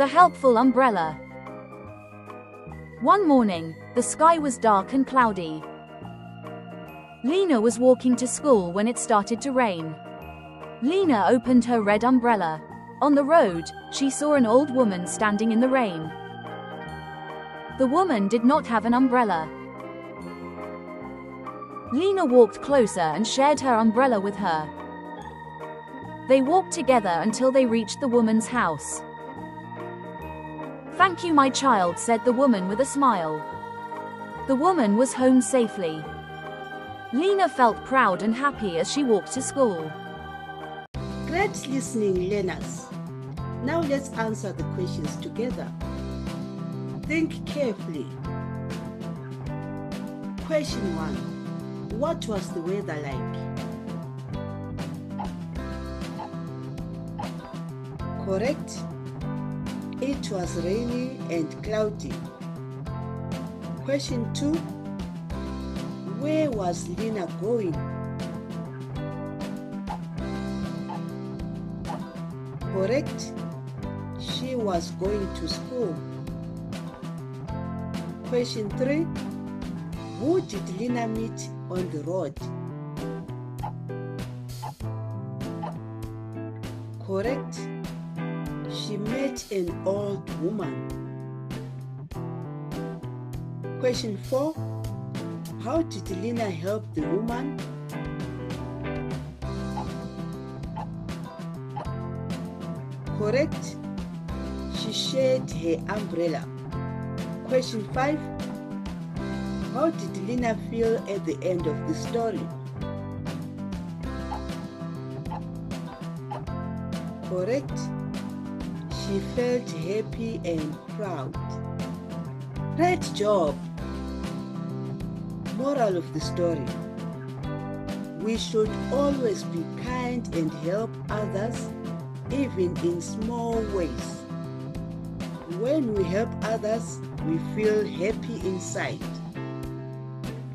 The helpful umbrella. One morning, the sky was dark and cloudy. Lena was walking to school when it started to rain. Lena opened her red umbrella. On the road, she saw an old woman standing in the rain. The woman did not have an umbrella. Lena walked closer and shared her umbrella with her. They walked together until they reached the woman's house. "Thank you, my child," said the woman with a smile. The woman was home safely. Lena felt proud and happy as she walked to school. Great listening, learners. Now let's answer the questions together. Think carefully. Question 1. What was the weather like? Correct. It was rainy and cloudy. Question 2. Where was Lena going? Correct. She was going to school. Question 3. Who did Lena meet on the road? Correct. She met an old woman. Question 4. How did Lena help the woman? Correct. She shared her umbrella. Question 5. How did Lena feel at the end of the story? Correct. She felt happy and proud. Great job! Moral of the story: we should always be kind and help others, even in small ways. When we help others, we feel happy inside.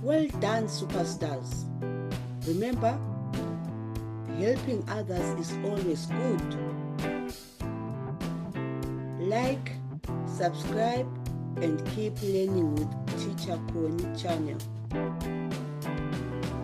Well done, superstars. Remember, helping others is always good. Like, subscribe, and keep learning with Teacher Connie channel.